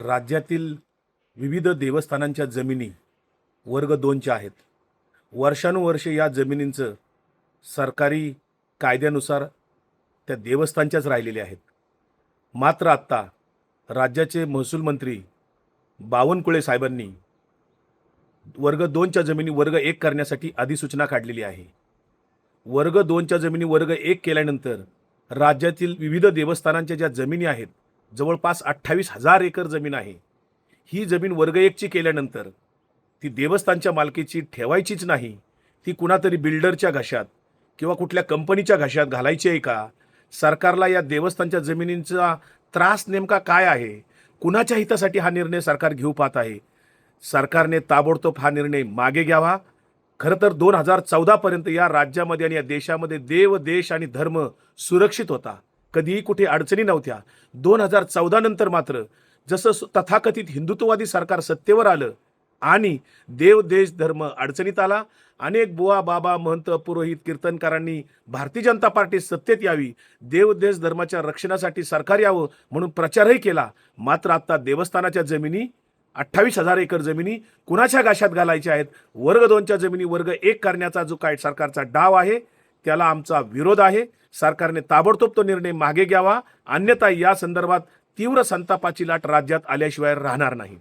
राज्यातील विविध देवस्थानांच्या जमिनी वर्ग 2च्या आहेत. वर्षानुवर्षे या जमिनींचं सरकारी कायद्यानुसार त्या देवस्थानच्याच राहिलेल्या आहेत. मात्र आत्ता राज्याचे महसूल मंत्री बावनकुळे साहेबांनी वर्ग 2च्या जमिनी वर्ग 1 करण्यासाठी अधिसूचना काढलेली आहे. वर्ग 2च्या जमिनी वर्ग 1 केल्यानंतर राज्यातील विविध देवस्थानांच्या ज्या जमिनी आहेत, जवळपास 28,000 एकर जमीन आहे. ही जमीन वर्ग 1ची केल्यानंतर ती देवस्थानच्या मालकीची ठेवायचीच नाही, ती कुणातरी बिल्डरच्या घशात किंवा कुठल्या कंपनीच्या घशात घालायची आहे का? सरकारला या देवस्थानच्या जमिनींचा त्रास नेमका काय आहे? कुणाच्या हितासाठी हा निर्णय सरकार घेऊ पाहत आहे? सरकारने ताबडतोब हा निर्णय मागे घ्यावा. खरं तर 2014 पर्यंत या राज्यामध्ये आणि या देशामध्ये देव, देश आणि धर्म सुरक्षित होता. कधीही कुठे अडचणी नव्हत्या. 2014 नंतर मात्र जसं तथाकथित हिंदुत्ववादी सरकार सत्तेवर आलं आणि देव, देश, धर्म अडचणीत आला. अनेक बुवा, बाबा, महंत, पुरोहित, कीर्तनकारांनी भारतीय जनता पार्टी सत्तेत यावी, देव, देश, धर्माच्या रक्षणासाठी सरकार यावं म्हणून प्रचारही केला. मात्र आता देवस्थानाच्या जमिनी 28,000 एकर जमिनी कुणाच्या गाशात घालायच्या आहेत? वर्ग 2च्या जमिनी वर्ग 1 करण्याचा जो काय सरकारचा डाव आहे, त्याला आमचा विरोध आहे. सरकारने ताबडतोब तो निर्णय मागे घ्यावा, अन्यथा या संदर्भात तीव्र संतापाची लाट राज्यात आल्याशिवाय राहणार नाही.